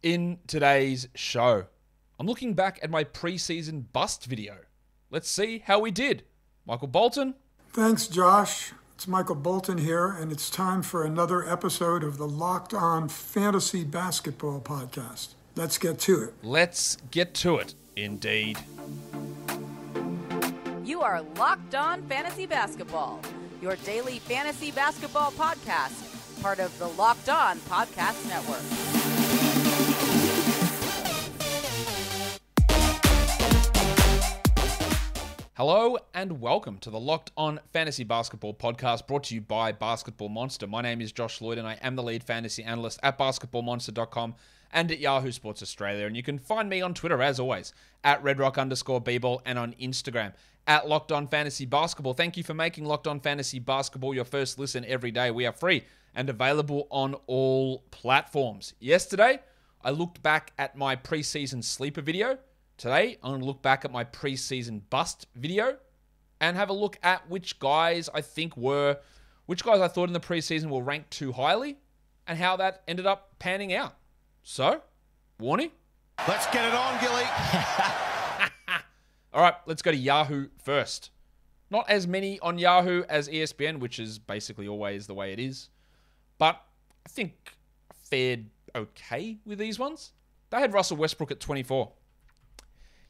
In today's show, I'm looking back at my preseason bust video. Let's see how we did. Michael Bolton. Thanks, Josh. It's Michael Bolton here, and it's time for another episode of the Locked On Fantasy Basketball Podcast. Let's get to it. Let's get to it, indeed. You are Locked On Fantasy Basketball, your daily fantasy basketball podcast, part of the Locked On Podcast Network. Hello and welcome to the Locked On Fantasy Basketball Podcast, brought to you by Basketball Monster. My name is Josh Lloyd and I am the lead fantasy analyst at basketballmonster.com and at Yahoo Sports Australia. And you can find me on Twitter, as always, at redrock_bball and on Instagram at Locked On Fantasy Basketball. Thank you for making Locked On Fantasy Basketball your first listen every day. We are free and available on all platforms. Yesterday, I looked back at my preseason sleeper video. Today, I'm going to look back at my preseason bust video and have a look at which guys I thought in the preseason were ranked too highly and how that ended up panning out. So, Warnie? Let's get it on, Gilly. All right, let's go to Yahoo first. Not as many on Yahoo as ESPN, which is basically always the way it is. But I think I fared okay with these ones. They had Russell Westbrook at 24.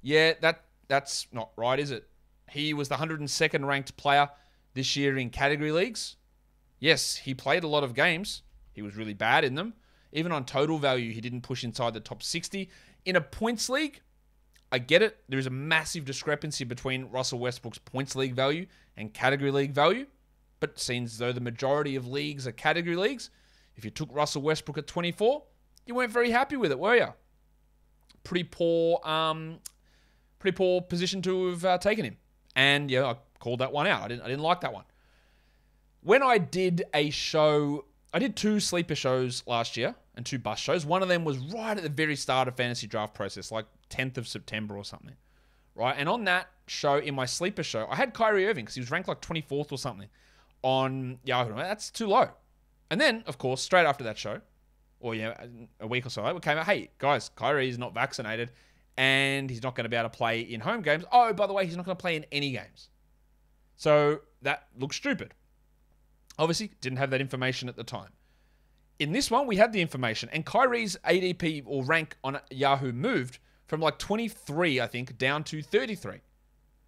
Yeah, that's not right, is it? He was the 102nd ranked player this year in category leagues. Yes, he played a lot of games. He was really bad in them. Even on total value, he didn't push inside the top 60. In a points league, I get it. There is a massive discrepancy between Russell Westbrook's points league value and category league value. But it seems as though the majority of leagues are category leagues. If you took Russell Westbrook at 24, you weren't very happy with it, were you? Pretty poor position to have taken him. And yeah, I called that one out. I didn't like that one. When I did a show, I did 2 sleeper shows last year and 2 bust shows. One of them was right at the very start of fantasy draft process, like 10th of September or something. Right? And on that show, in my sleeper show, I had Kyrie Irving because he was ranked like 24th or something on Yahoo. That's too low. And then, of course, straight after that show, or a week or so later, we came out, hey, guys, Kyrie is not vaccinated and he's not going to be able to play in home games. Oh, by the way, he's not going to play in any games. So that looks stupid. Obviously, didn't have that information at the time. In this one, we had the information, and Kyrie's ADP or rank on Yahoo moved from like 23, I think, down to 33,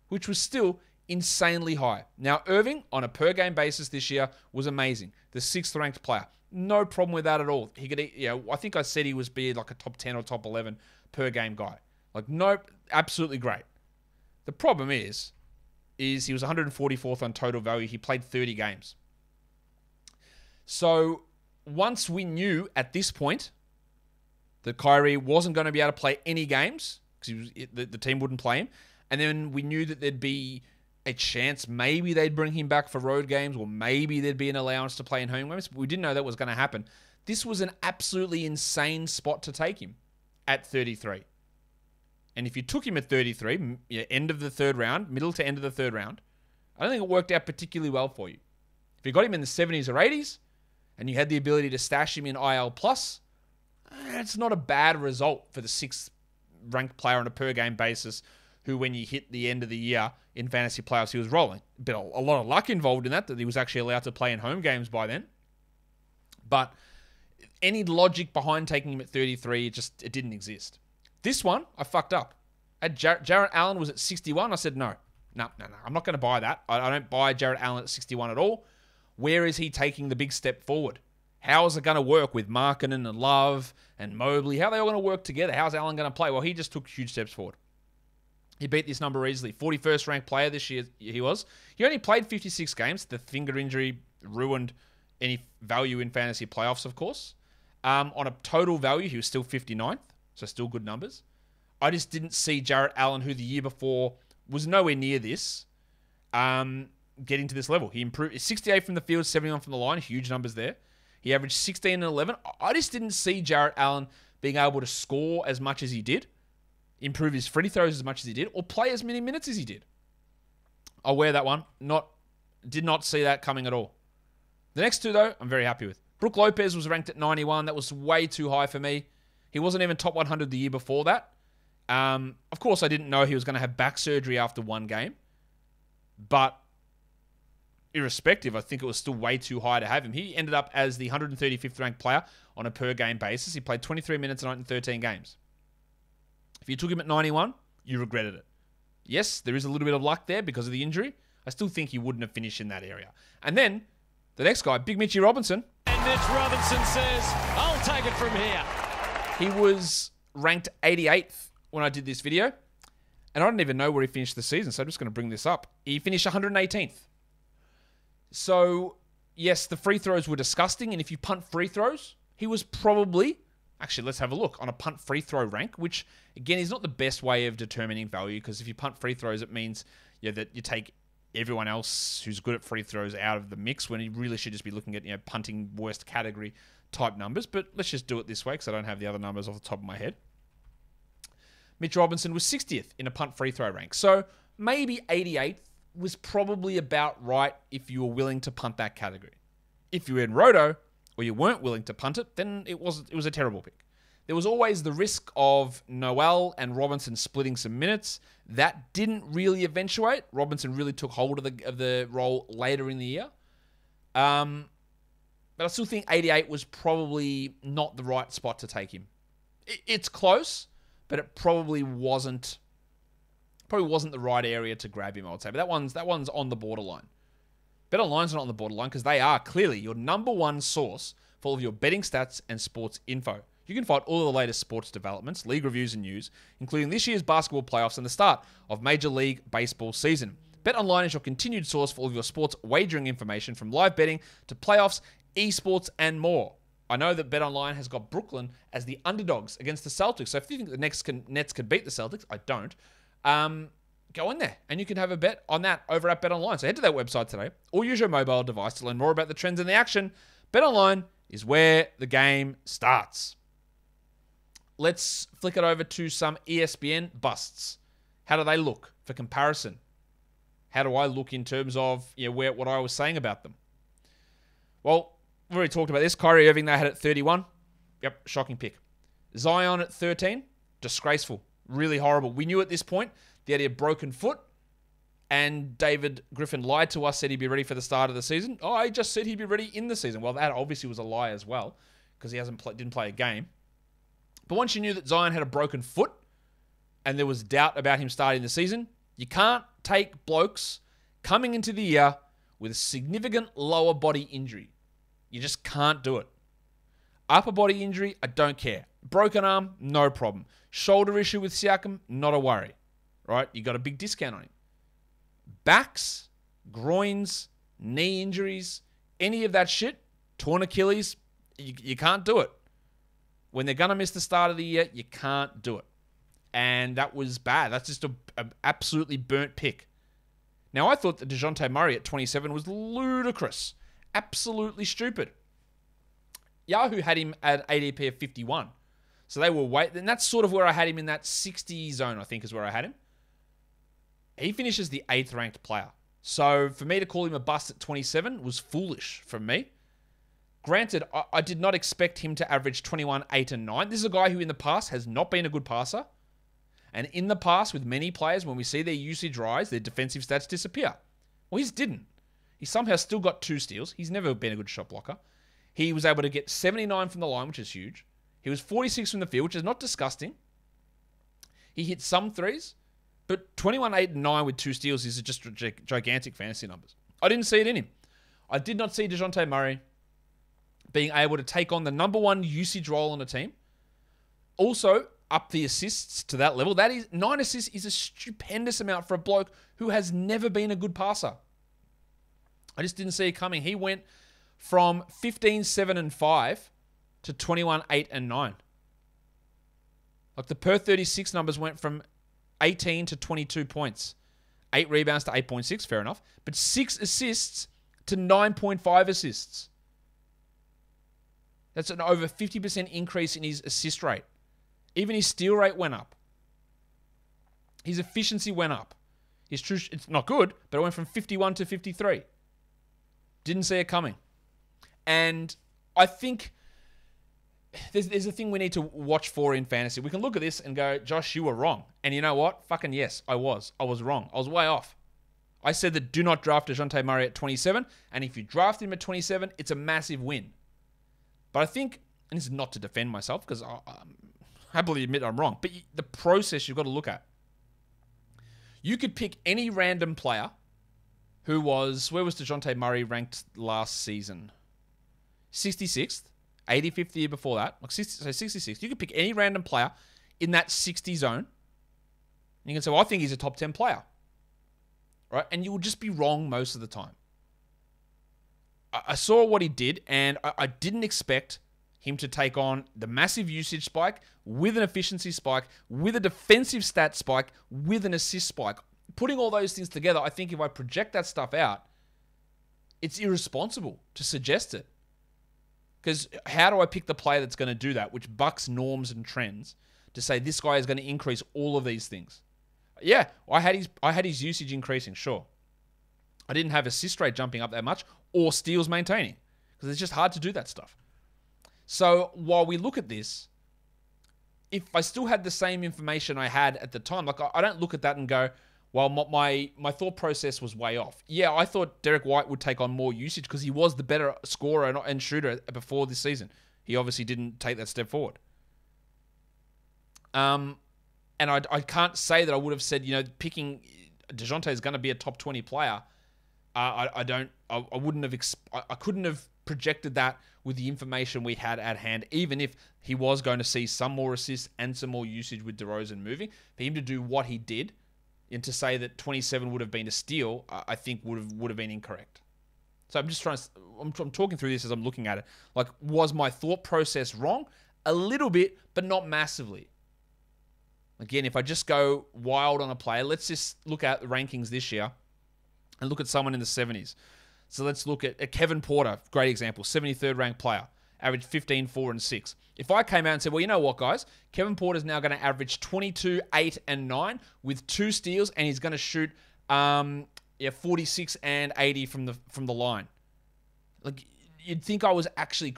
which was still insanely high. Now, Irving, on a per-game basis this year, was amazing. The 6th ranked player. No problem with that at all. He could, I think I said he was be like a top 10 or top 11 per-game guy. Like, nope, absolutely great. The problem is he was 144th on total value. He played 30 games. So once we knew at this point that Kyrie wasn't going to be able to play any games because the team wouldn't play him, and then we knew that there'd be a chance maybe they'd bring him back for road games or maybe there'd be an allowance to play in home games, but we didn't know that was going to happen. This was an absolutely insane spot to take him at 33. And if you took him at 33, end of the third round, middle to end of the third round, I don't think it worked out particularly well for you. If you got him in the 70s or 80s, and you had the ability to stash him in IL+, it's not a bad result for the 6th ranked player on a per-game basis who, when you hit the end of the year in fantasy playoffs, he was rolling. But a lot of luck involved in that he was actually allowed to play in home games by then. But any logic behind taking him at 33, it didn't exist. This one, I fucked up. Jarrett Allen was at 61. I said, no, I'm not going to buy that. I don't buy Jarrett Allen at 61 at all. Where is he taking the big step forward? How is it going to work with Markkanen and Love and Mobley? How are they all going to work together? How's Allen going to play? Well, he just took huge steps forward. He beat this number easily. 41st ranked player this year he was. He only played 56 games. The finger injury ruined any value in fantasy playoffs, of course. On a total value, he was still 59th, so still good numbers. I just didn't see Jarrett Allen, who the year before was nowhere near this, getting to this level. He improved 68 from the field, 71 from the line, huge numbers there. He averaged 16 and 11. I just didn't see Jarrett Allen being able to score as much as he did, improve his free throws as much as he did, or play as many minutes as he did. I'll wear that one. Did not see that coming at all. The next two, though, I'm very happy with. Brook Lopez was ranked at 91. That was way too high for me. He wasn't even top 100 the year before that. Of course, I didn't know he was going to have back surgery after one game. But irrespective, I think it was still way too high to have him. He ended up as the 135th ranked player on a per-game basis. He played 23 minutes a night in 13 games. If you took him at 91, you regretted it. Yes, there is a little bit of luck there because of the injury. I still think he wouldn't have finished in that area. And then, the next guy, Big Mitchie Robinson. And Mitch Robinson says, I'll take it from here. He was ranked 88th when I did this video. And I don't even know where he finished the season, so I'm just going to bring this up. He finished 118th. So, yes, the free throws were disgusting. And if you punt free throws, he was probably... Actually, let's have a look on a punt free throw rank, which, again, is not the best way of determining value, because if you punt free throws, it means that you take everyone else who's good at free throws out of the mix, when you really should just be looking at punting worst category type numbers. But let's just do it this way, because I don't have the other numbers off the top of my head. Mitch Robinson was 60th in a punt free throw rank. So maybe 88th was probably about right if you were willing to punt that category. If you were in Roto, or you weren't willing to punt it, then it was a terrible pick. There was always the risk of Noel and Robinson splitting some minutes. That didn't really eventuate. Robinson really took hold of the role later in the year. But I still think 88 was probably not the right spot to take him. It's close, but it probably wasn't the right area to grab him, I would say. But that one's on the borderline. BetOnline's not on the borderline because they are clearly your number one source for all of your betting stats and sports info. You can find all of the latest sports developments, league reviews and news, including this year's basketball playoffs and the start of Major League Baseball season. BetOnline is your continued source for all of your sports wagering information, from live betting to playoffs, esports, and more. I know that BetOnline has got Brooklyn as the underdogs against the Celtics, so if you think the Nets can beat the Celtics, I don't. Go in there and you can have a bet on that over at BetOnline. So head to that website today or use your mobile device to learn more about the trends and the action. BetOnline is where the game starts. Let's flick it over to some ESPN busts. How do they look for comparison? How do I look in terms of what I was saying about them? Well, we've already talked about this. Kyrie Irving, they had at 31. Yep, shocking pick. Zion at 13. Disgraceful. Really horrible. We knew at this point that he had a broken foot, and David Griffin lied to us, said he'd be ready for the start of the season. Oh, he just said he'd be ready in the season. Well, that obviously was a lie as well, because he didn't play a game. But once you knew that Zion had a broken foot, and there was doubt about him starting the season, you can't take blokes coming into the year with a significant lower body injury. You just can't do it. Upper body injury, I don't care. Broken arm, no problem. Shoulder issue with Siakam, not a worry. Right? You got a big discount on him. Backs, groins, knee injuries, any of that shit, torn Achilles, you can't do it. When they're going to miss the start of the year, you can't do it. And that was bad. That's just an absolutely burnt pick. Now, I thought that DeJounte Murray at 27 was ludicrous. Absolutely stupid. Yahoo had him at ADP of 51. So they were and that's sort of where I had him, in that 60 zone, I think is where I had him. He finishes the 8th ranked player. So for me to call him a bust at 27 was foolish from me. Granted, I did not expect him to average 21, 8, and 9. This is a guy who in the past has not been a good passer. And in the past, with many players, when we see their usage rise, their defensive stats disappear. Well, his didn't. He somehow still got 2 steals. He's never been a good shot blocker. He was able to get 79 from the line, which is huge. He was 46 from the field, which is not disgusting. He hit some threes, but 21, 8, and 9 with 2 steals is just gigantic fantasy numbers. I didn't see it in him. I did not see DeJounte Murray being able to take on the number one usage role on a team. Also, up the assists to that level. That is 9 assists is a stupendous amount for a bloke who has never been a good passer. I just didn't see it coming. He went from 15, 7, and 5 to 21, 8, and 9. Like the per 36 numbers went from 18 to 22 points. 8 rebounds to 8.6, fair enough. But 6 assists to 9.5 assists. That's an over 50% increase in his assist rate. Even his steal rate went up. His efficiency went up. It's not good, but it went from 51 to 53. Didn't see it coming. And I think there's a thing we need to watch for in fantasy. We can look at this and go, Josh, you were wrong. And you know what? Fucking yes, I was. I was wrong. I was way off. I said that do not draft DeJounte Murray at 27. And if you draft him at 27, it's a massive win. But I think, and this is not to defend myself, because I happily admit I'm wrong, but the process you've got to look at. You could pick any random player who was, where was DeJounte Murray ranked last season? 66th, 85th the year before that, like 66th. You could pick any random player in that 60 zone. And you can say, well, I think he's a top 10 player. Right? And you will just be wrong most of the time. I saw what he did, and I didn't expect him to take on the massive usage spike with an efficiency spike, with a defensive stat spike, with an assist spike. Putting all those things together, I think if I project that stuff out, it's irresponsible to suggest it. Because how do I pick the player that's going to do that, which bucks norms and trends, to say this guy is going to increase all of these things? Yeah, I had his usage increasing, sure. I didn't have assist rate jumping up that much or steals maintaining, because it's just hard to do that stuff. So while we look at this, if I still had the same information I had at the time, like I don't look at that and go, well, my thought process was way off. Yeah, I thought Derek White would take on more usage because he was the better scorer and shooter before this season. He obviously didn't take that step forward. And I can't say that I would have said, picking DeJounte is going to be a top 20 player. I couldn't have projected that with the information we had at hand, even if he was going to see some more assists and some more usage with DeRozan moving. For him to do what he did, and to say that 27 would have been a steal, I think would have been incorrect. So I'm just I'm talking through this as I'm looking at it. Like, was my thought process wrong? A little bit, but not massively. Again, if I just go wild on a player, let's just look at the rankings this year and look at someone in the 70s. So let's look at Kevin Porter, great example, 73rd ranked player, averaged 15, 4, and 6. If I came out and said, well, you know what, guys? Kevin Porter's now going to average 22, 8, and 9 with 2 steals, and he's going to shoot 46 and 80 from the line. Like, you'd think I was actually...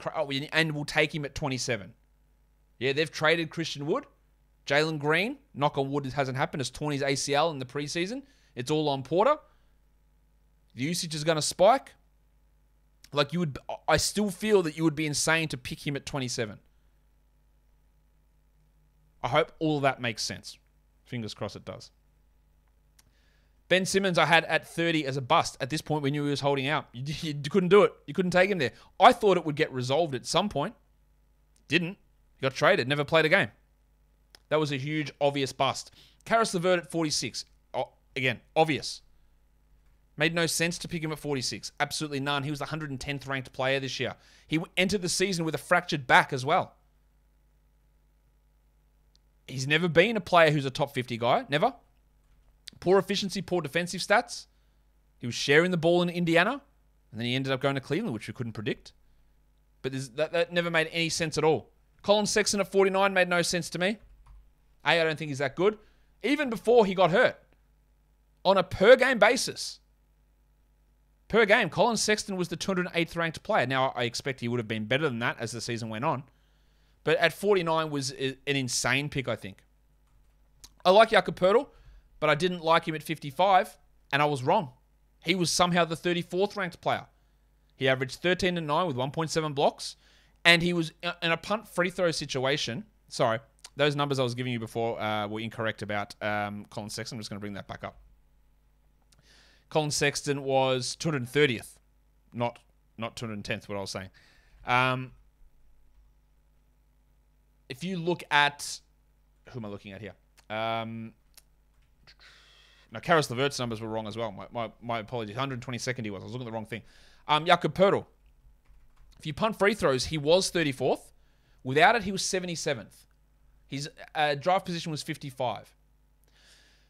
and we'll take him at 27. Yeah, they've traded Christian Wood. Jalen Green, knock on wood, it hasn't happened, has torn his ACL in the preseason. It's all on Porter. The usage is going to spike. Like, I still feel that you would be insane to pick him at 27. I hope all of that makes sense. Fingers crossed it does. Ben Simmons I had at 30 as a bust. At this point, we knew he was holding out. You couldn't do it. You couldn't take him there. I thought it would get resolved at some point. Didn't. He got traded. Never played a game. That was a huge, obvious bust. Karis LeVert at 46. Again, obvious. Made no sense to pick him at 46. Absolutely none. He was the 110th ranked player this year. He entered the season with a fractured back as well. He's never been a player who's a top 50 guy. Never. Poor efficiency, poor defensive stats. He was sharing the ball in Indiana, and then he ended up going to Cleveland, which we couldn't predict. But that never made any sense at all. Colin Sexton at 49 made no sense to me. I don't think he's that good. Even before he got hurt. On a per-game basis. Per game, Colin Sexton was the 208th ranked player. Now, I expect he would have been better than that as the season went on. But at 49 was an insane pick, I think. I like Jakob Poeltl, but I didn't like him at 55, and I was wrong. He was somehow the 34th ranked player. He averaged 13 and 9 with 1.7 blocks, and he was in a punt free throw situation. Sorry, those numbers I was giving you before were incorrect about Colin Sexton. I'm just going to bring that back up. Colin Sexton was 230th, not 210th, what I was saying. If you look at... Who am I looking at here? No, Karis LeVert's numbers were wrong as well. My apologies. 122nd he was. I was looking at the wrong thing. Jakob Poeltl. If you punt free throws, he was 34th. Without it, he was 77th. His draft position was 55.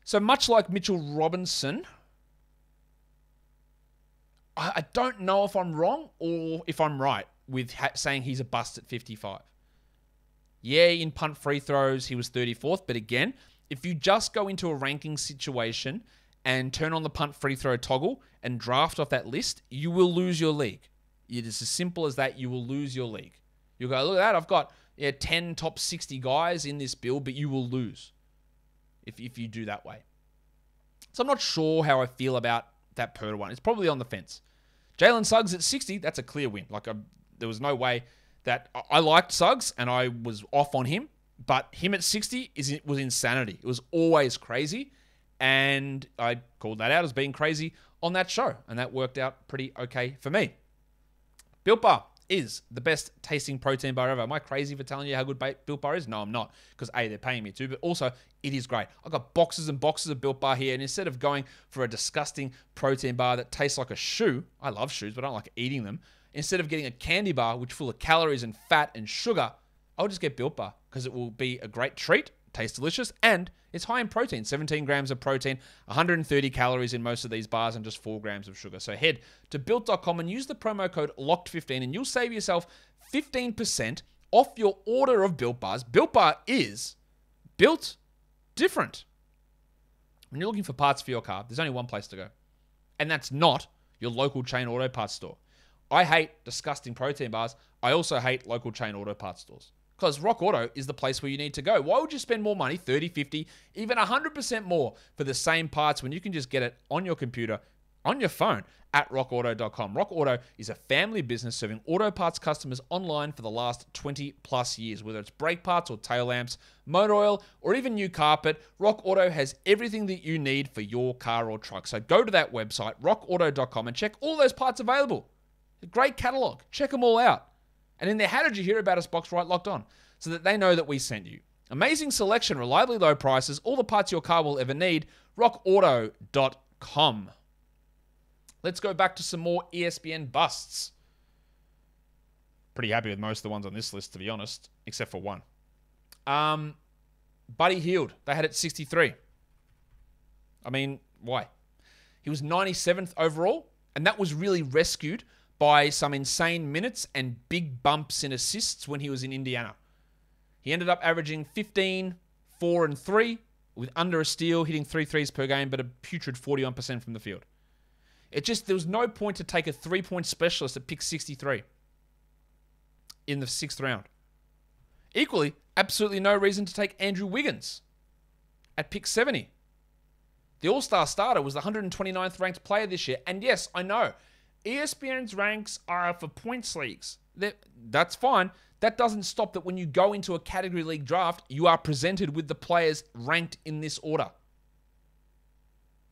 So much like Mitchell Robinson... I don't know if I'm wrong or if I'm right with saying he's a bust at 55. Yeah, in punt free throws, he was 34th. But again, if you just go into a ranking situation and turn on the punt free throw toggle and draft off that list, you will lose your league. It is as simple as that. You will lose your league. You'll go, look at that. I've got, 10 top 60 guys in this build, but you will lose if you do that way. So I'm not sure how I feel about that Purdy one. It's probably on the fence. Jalen Suggs at 60, that's a clear win. There was no way that I liked Suggs and I was off on him, but him at 60 was insanity. It was always crazy, and I called that out as being crazy on that show, and that worked out pretty okay for me. Built Bar is the best tasting protein bar ever. Am I crazy for telling you how good Built Bar is? No, I'm not, because A, they're paying me to, but also it is great. I've got boxes and boxes of Built Bar here, and instead of going for a disgusting protein bar that tastes like a shoe, I love shoes, but I don't like eating them, instead of getting a candy bar which is full of calories and fat and sugar, I'll just get Built Bar because it will be a great treat, tastes delicious, and it's high in protein. 17 grams of protein, 130 calories in most of these bars, and just 4 grams of sugar. So head to built.com and use the promo code LOCKED15 and you'll save yourself 15% off your order of Built Bars. Built Bar is built different. When you're looking for parts for your car, there's only one place to go, and that's not your local chain auto parts store. I hate disgusting protein bars. I also hate local chain auto parts stores, because Rock Auto is the place where you need to go. Why would you spend more money, 30, 50, even 100% more for the same parts when you can just get it on your computer, on your phone at rockauto.com? Rock Auto is a family business serving auto parts customers online for the last 20 plus years. Whether it's brake parts or tail lamps, motor oil, or even new carpet, Rock Auto has everything that you need for your car or truck. So go to that website, rockauto.com, and check all those parts available. A great catalog. Check them all out. And in their How Did You Hear About Us box, right Locked On, so that they know that we sent you. Amazing selection, reliably low prices, all the parts your car will ever need. rockauto.com. Let's go back to some more ESPN busts. Pretty happy with most of the ones on this list, to be honest, except for one. Buddy Hield, they had it 63. I mean, why? He was 97th overall, and that was really rescued by some insane minutes and big bumps in assists when he was in Indiana. He ended up averaging 15, 4, and 3 with under a steal, hitting 3 threes per game, but a putrid 41% from the field. There was no point to take a 3-point specialist at pick 63 in the 6th round. Equally, absolutely no reason to take Andrew Wiggins at pick 70. The All-Star starter was the 129th ranked player this year. And yes, I know, ESPN's ranks are for points leagues. That's fine. That doesn't stop that when you go into a category league draft, you are presented with the players ranked in this order.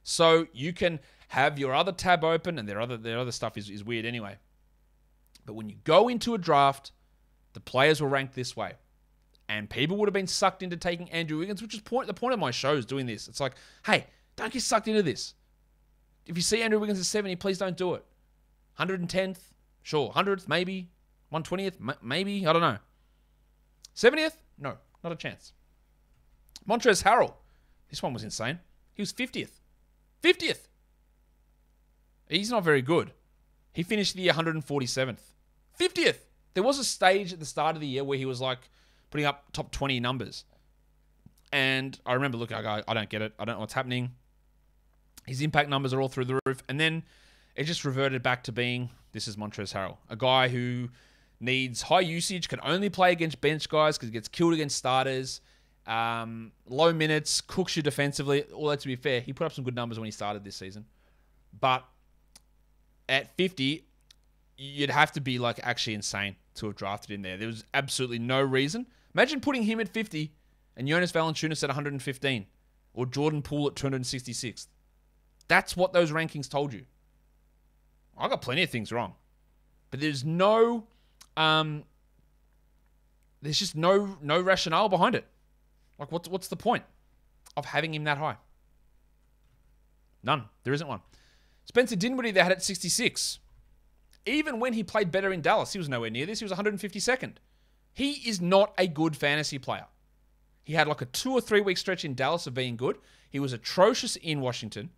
So you can have your other tab open, and their other stuff is weird anyway. But when you go into a draft, the players were ranked this way. And people would have been sucked into taking Andrew Wiggins, which is the point of my show is doing this. It's like, hey, don't get sucked into this. If you see Andrew Wiggins at 70, please don't do it. 110th, sure. 100th, maybe. 120th, maybe. I don't know. 70th? No, not a chance. Montrezl Harrell. This one was insane. He was 50th. 50th! He's not very good. He finished the year 147th. 50th! There was a stage at the start of the year where he was like putting up top 20 numbers. And I remember looking, I don't get it. I don't know what's happening. His impact numbers are all through the roof. And then it just reverted back to being, this is Montrezl Harrell, a guy who needs high usage, can only play against bench guys because he gets killed against starters, low minutes, cooks you defensively. All that to be fair, he put up some good numbers when he started this season. But at 50, you'd have to be like actually insane to have drafted in there. There was absolutely no reason. Imagine putting him at 50 and Jonas Valanciunas at 115 or Jordan Poole at 266. That's what those rankings told you. I got plenty of things wrong, but there's just no rationale behind it. Like, what's the point of having him that high? None. There isn't one. Spencer Dinwiddie, they had at 66. Even when he played better in Dallas, he was nowhere near this. He was 152nd. He is not a good fantasy player. He had like a 2 or 3 week stretch in Dallas of being good. He was atrocious in Washington.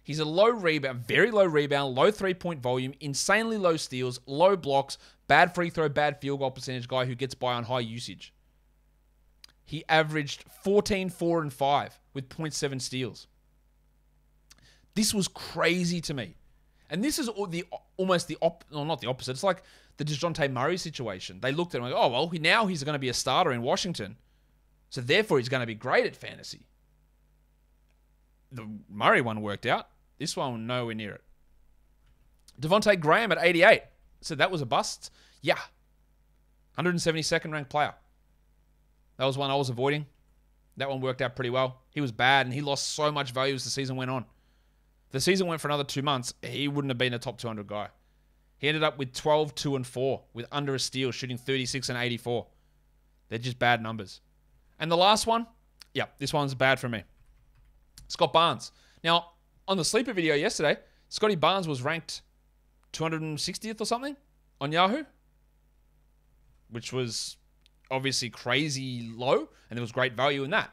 He's a low rebound, very low rebound, low 3-point volume, insanely low steals, low blocks, bad free throw, bad field goal percentage guy who gets by on high usage. He averaged 14, 4, and 5 with 0.7 steals. This was crazy to me. And this is almost not the opposite. It's like the DeJounte Murray situation. They looked at him like, oh, well, now he's going to be a starter in Washington. So therefore, he's going to be great at fantasy. The Murray one worked out. This one, nowhere near it. Devontae Graham at 88. So that was a bust? Yeah. 172nd ranked player. That was one I was avoiding. That one worked out pretty well. He was bad, and he lost so much value as the season went on. If the season went for another 2 months, he wouldn't have been a top 200 guy. He ended up with 12, 2, and 4, with under a steal, shooting 36 and 84. They're just bad numbers. And the last one, this one's bad for me. Scott Barnes. Now, on the sleeper video yesterday, Scotty Barnes was ranked 260th or something on Yahoo, which was obviously crazy low, and there was great value in that.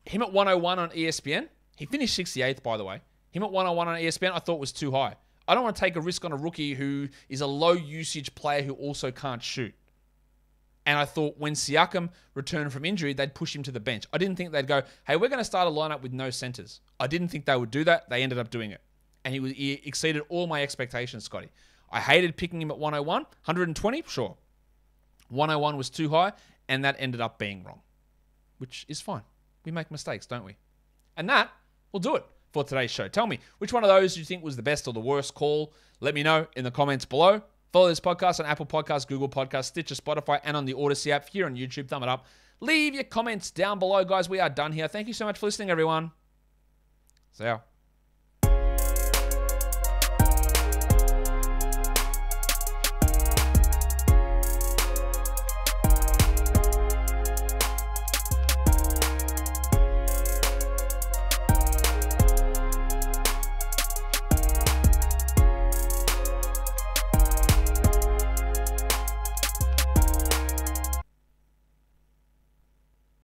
Him at 101 on ESPN, he finished 68th, by the way. Him at 101 on ESPN, I thought was too high. I don't want to take a risk on a rookie who is a low usage player who also can't shoot. And I thought when Siakam returned from injury, they'd push him to the bench. I didn't think they'd go, hey, we're going to start a lineup with no centers. I didn't think they would do that. They ended up doing it. And he exceeded all my expectations, Scotty. I hated picking him at 101. 120, sure. 101 was too high, and that ended up being wrong, which is fine. We make mistakes, don't we? And that will do it for today's show. Tell me, which one of those do you think was the best or the worst call? Let me know in the comments below. Follow this podcast on Apple Podcasts, Google Podcasts, Stitcher, Spotify, and on the Odyssey app. Here on YouTube, thumb it up. Leave your comments down below, guys. We are done here. Thank you so much for listening, everyone. See ya.